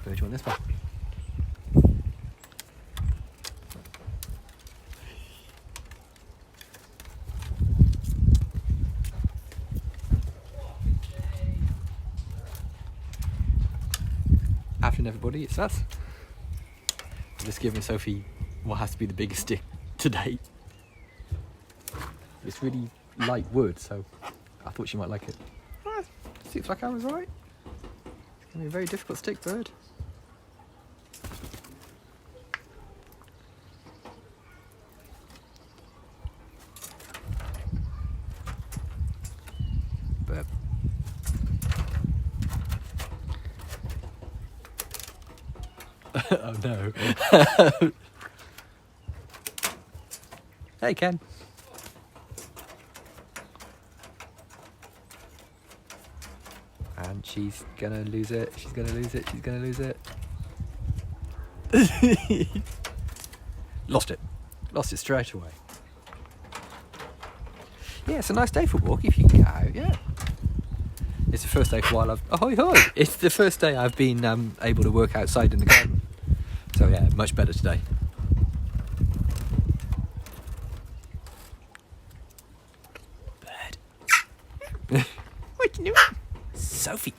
Bird, you want this one? Afternoon, everybody, it's us. I'm just giving Sophie what has to be the biggest stick to date. It's really light wood, so I thought she might like it. Seems like I was right. It's going to be a very difficult stick, Bird. But oh no. Hey, Ken. And she's gonna lose it, she's gonna lose it, she's gonna lose it. Lost it. Lost it straight away. Yeah, it's a nice day for a walk if you can get out, yeah. It's the first day for a while ahoy hoy! It's the first day I've been able to work outside in the garden. So yeah, much better today. Bird. What you doing? Sophie.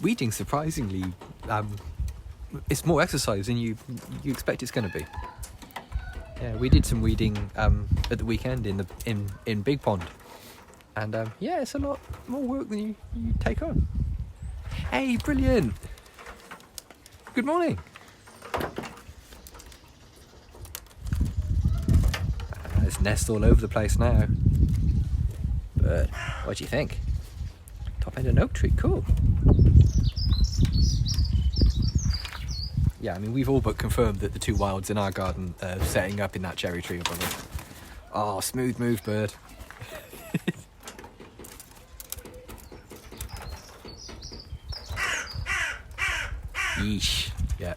Weeding, surprisingly, it's more exercise than you expect it's going to be. Yeah, we did some weeding at the weekend in Big Pond, and yeah, it's a lot more work than you take on. Hey, brilliant! Good morning. There's nests all over the place now. But what do you think? Top end of an oak tree, cool. Yeah, I mean, we've all but confirmed that the two wilds in our garden are setting up in that cherry tree above us. Oh, smooth move, Bird. Yeesh. Yeah.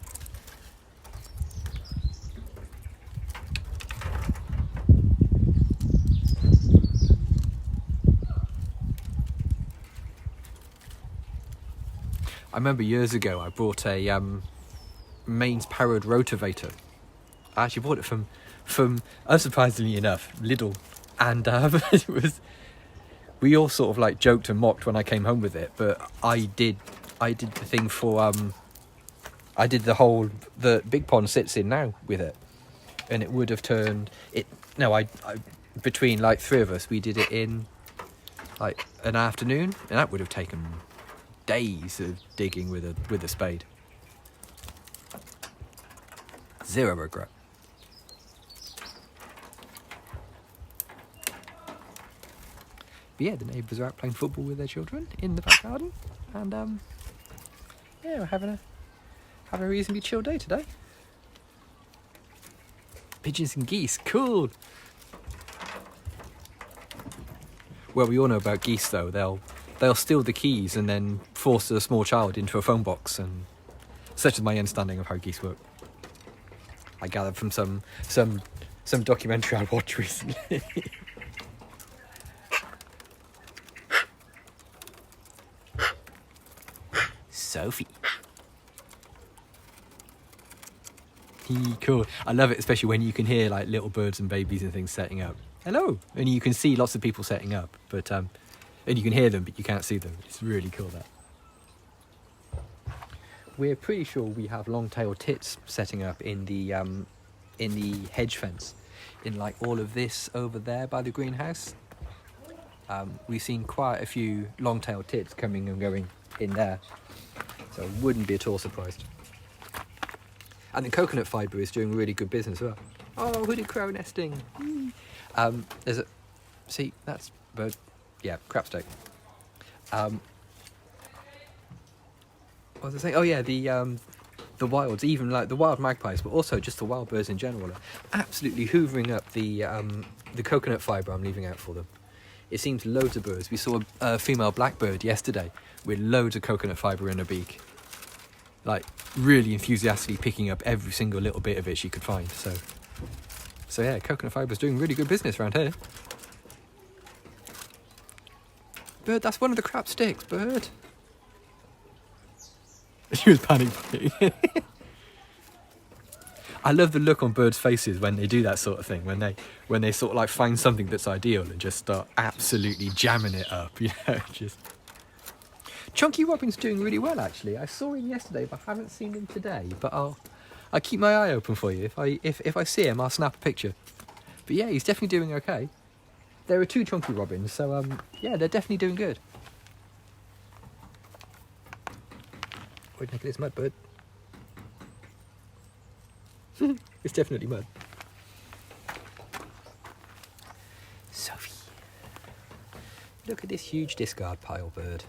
I remember years ago I brought a mains powered rotavator. I actually bought it from unsurprisingly enough, Lidl, and it was, we all sort of like joked and mocked when I came home with it, but I did the thing for I did the Big Pond sits in now with it, and it would have turned it. No, I between like three of us, we did it in like an afternoon, and that would have taken days of digging with a spade. Zero regret. But yeah, the neighbours are out playing football with their children in the back garden, and yeah, we're having a reasonably chill day today. Pigeons and geese, cool. Well, we all know about geese though. They'll steal the keys and then force a small child into a phone box, and such is my understanding of how geese work. I gathered from some documentary I watched recently. Sophie. Cool. I love it, especially when you can hear like little birds and babies and things setting up. Hello. And you can see lots of people setting up, but and you can hear them, but you can't see them. It's really cool, that. We're pretty sure we have long-tailed tits setting up in the hedge fence, in like all of this over there by the greenhouse. We've seen quite a few long-tailed tits coming and going in there, so I wouldn't be at all surprised. And the coconut fibre is doing really good business as well. Oh, hooded crow nesting. There's a, see, that's bird. Yeah, crap steak. What was I saying? Oh yeah, the wilds, even like the wild magpies, but also just the wild birds in general, are absolutely hoovering up the coconut fibre I'm leaving out for them. It seems loads of birds. We saw a female blackbird yesterday with loads of coconut fibre in her beak. like really enthusiastically picking up every single little bit of it she could find. So yeah, coconut fiber's doing really good business around here. Bird, that's one of the crap sticks, Bird. She was panicking. I love the look on birds' faces when they do that sort of thing, when they sort of like find something that's ideal and just start absolutely jamming it up, you know, just. Chunky Robin's doing really well actually. I saw him yesterday, but I haven't seen him today. But I'll keep my eye open for you. If I see him, I'll snap a picture. But yeah, he's definitely doing okay. There are 2 Chunky Robins, so yeah, they're definitely doing good. Where'd you make this mud, Bird? It's definitely mud. Sophie. Look at this huge discard pile, Bird.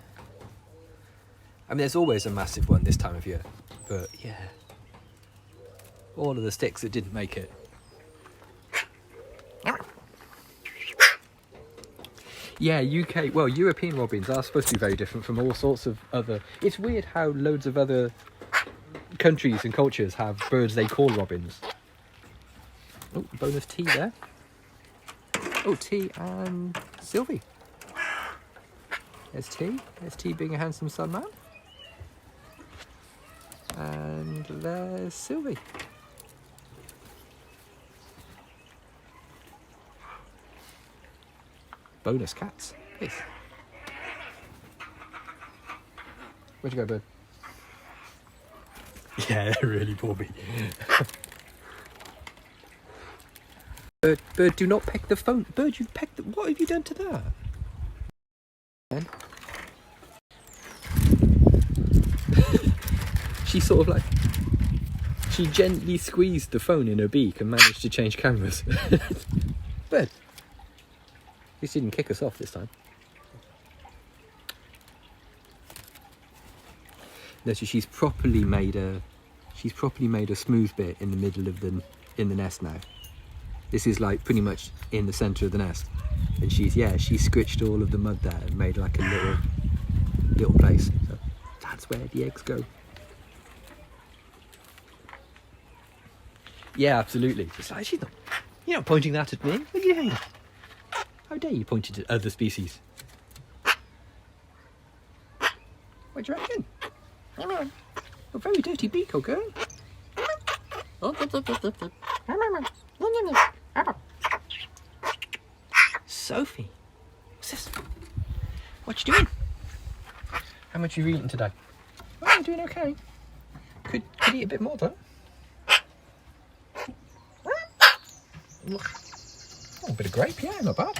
I mean, there's always a massive one this time of year. But, yeah. All of the sticks that didn't make it. Yeah, European robins are supposed to be very different from all sorts of other... It's weird how loads of other countries and cultures have birds they call robins. Oh, bonus tea there. Oh, Tea and Sylvie. There's Tea. There's Tea being a handsome sun man. And there's Sylvie. Bonus cats. Yes. Where'd you go, Bird? Yeah, really poor me. Bird, do not peck the phone. Bird, you've pecked the... What have you done to that? She sort of like... She gently squeezed the phone in her beak and managed to change cameras. Bird. At least he didn't kick us off this time. No, so she's properly made a smooth bit in the middle of the nest now. This is like pretty much in the centre of the nest, and she scritched all of the mud there and made like a little place. So that's where the eggs go. Yeah, absolutely. It's like you're not pointing that at me. What are you doing? How dare you point it at other species? What do you reckon? A very dirty beak, oh girl. Sophie, what's this? What you doing? How much have you eaten today? Oh, you're doing okay. Could eat a bit more though. Oh, a bit of grape, yeah, not bad.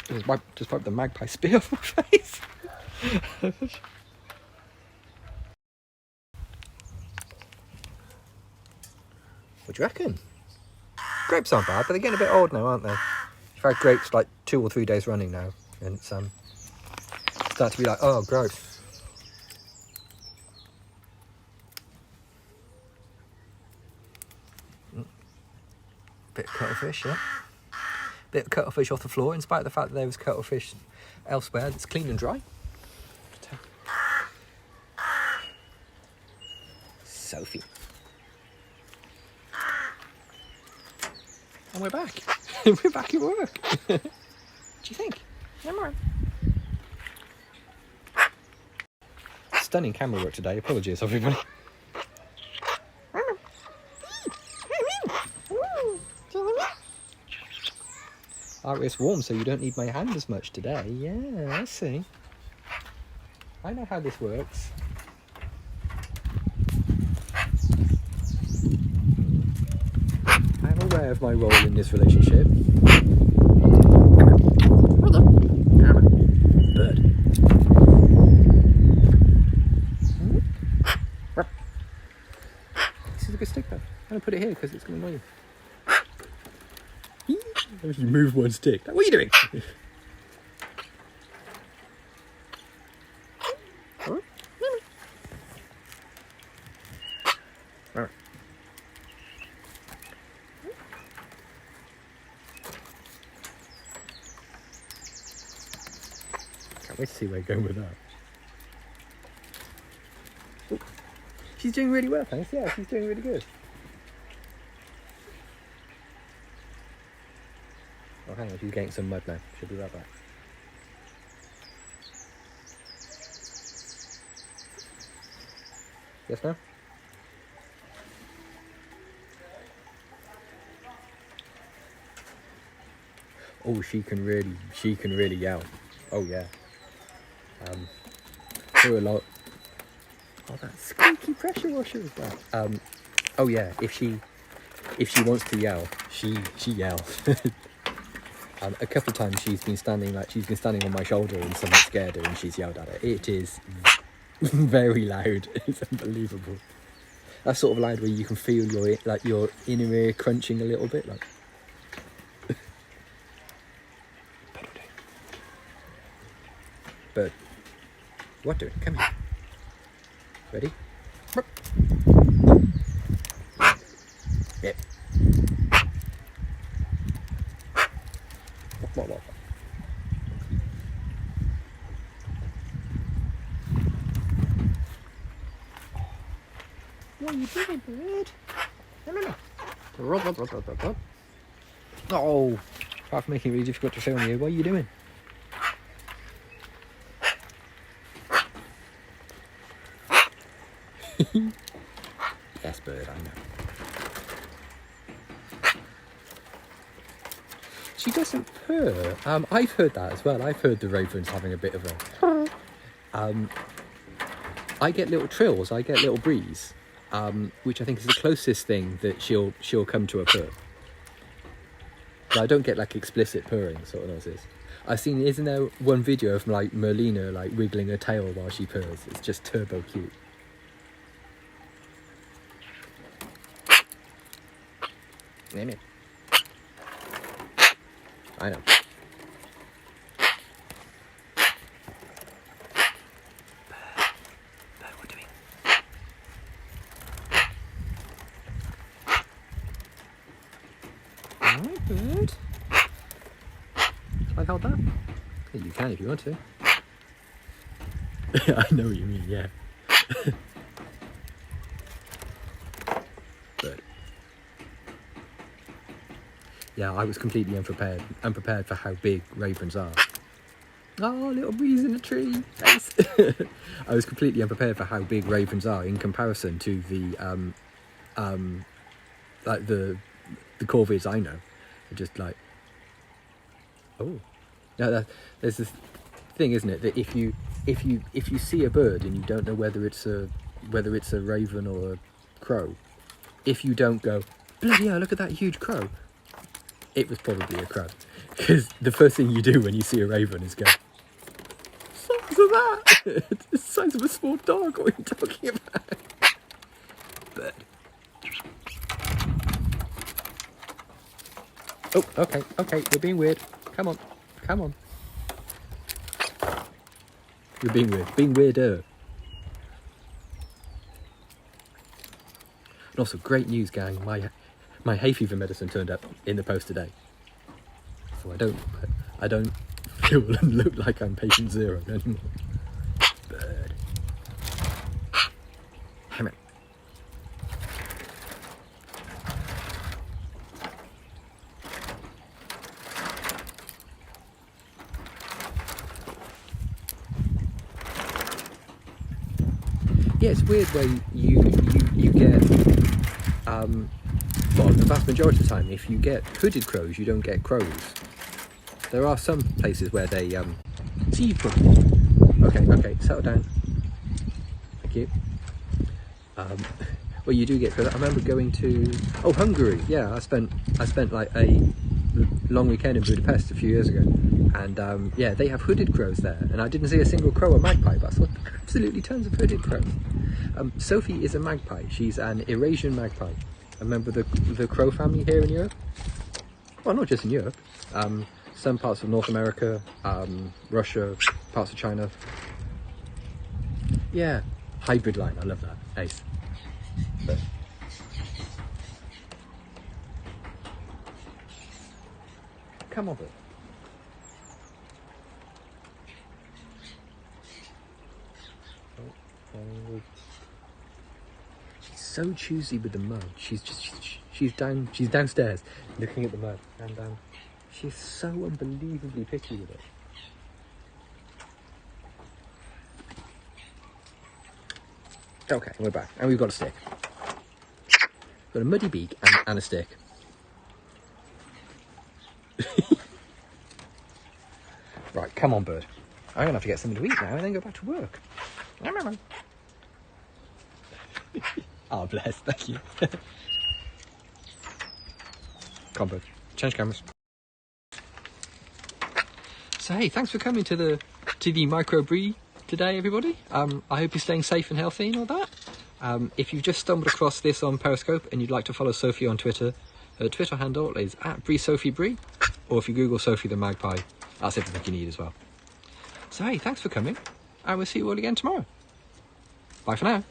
Just wipe the magpie spit off my face. What do you reckon? Grapes aren't bad, but they're getting a bit old now, aren't they? I've had grapes like 2 or 3 days running now, and it's starting to be like, oh, gross. Bit of cuttlefish, yeah. Bit of cuttlefish off the floor, in spite of the fact that there was cuttlefish elsewhere that's clean and dry. Sophie. And we're back. We're back at work. What do you think? Stunning camera work today. Apologies, everybody. Oh, it's warm, so you don't need my hand as much today. Yeah, I see. I know how this works. I'm aware of my role in this relationship. Hold on. Bird. This is a good stick though. I'm going to put it here because it's going to annoy you. If you move one stick. What are you doing? Can't wait to see where you're going with that. She's doing really well, thanks. Yeah, she's doing really good. Oh, hang on, she's getting some mud now. She'll be right back. Yes, now? Oh, she can really yell. Oh yeah. Do a lot. Oh, that squeaky pressure washer was that. Oh yeah, if she wants to yell, she yells. A couple of times she's been standing on my shoulder and someone scared her and she's yelled at her. It is very loud. It's unbelievable. That sort of loud where you can feel your inner ear crunching a little bit, like. Bird, what doing? Come here. Ready? Yep. What? What are you doing, bird? No. Oh, apart from making it really difficult to film you, what are you doing? Yes, bird, I know. She doesn't purr. I've heard that as well. I've heard the ravens having a bit of a... I get little trills. I get little breeze, which I think is the closest thing that she'll come to a purr. But I don't get like explicit purring sort of noises. I've seen, isn't there one video of like Merlina like wiggling her tail while she purrs? It's just turbo cute. Name it. I know. Bird, what are you doing? Alright, bird. Can I hold that? Yeah, you can if you want to. I know what you mean, yeah. Bird. Yeah, I was completely unprepared for how big ravens are. Oh, little breeze in the tree. Nice. I was completely unprepared for how big ravens are in comparison to the like the corvids I know. Just like, oh, no, there's this thing, isn't it, that if you see a bird and you don't know whether it's a raven or a crow, if you don't go, bloody hell, look at that huge crow, it was probably a crow. Because the first thing you do when you see a raven is go, size of that! It's the size of a small dog, what are you talking about? Bird. Oh, okay, you're being weird. Come on. You're being weirder. And also, great news, gang, my hay fever medicine turned up in the post today. So I don't feel and look like I'm patient zero anymore. Bird. Hammer. Yeah, it's weird where you get, well, the vast majority of the time, if you get hooded crows, you don't get crows. There are some places where they, see you put. Okay, settle down. Thank you. Well, you do get crows. I remember going to, Hungary. Yeah, I spent like a long weekend in Budapest a few years ago. And yeah, they have hooded crows there. And I didn't see a single crow or magpie, but I saw absolutely tons of hooded crows. Sophie is a magpie. She's an Eurasian magpie. A member of the crow family here in Europe. Well, not just in Europe. Some parts of North America, Russia, parts of China. Yeah, hybrid line. I love that. Ace. But come on, bit. She's so choosy with the mud. She's downstairs looking at the mud, and she's so unbelievably picky with it. Okay, we're back, and we've got a stick. We've got a muddy beak and a stick. Right, come on, bird. I'm gonna have to get something to eat now and then go back to work. Oh, bless, thank you. Come on, bird. Change cameras. So hey, thanks for coming to the micro bree today, everybody. I hope you're staying safe and healthy and all that. If you've just stumbled across this on Periscope and you'd like to follow Sophie on Twitter, her Twitter handle is @BreeSophieBree, or if you Google Sophie the Magpie, that's everything you need as well. So hey, thanks for coming, and we'll see you all again tomorrow. Bye for now.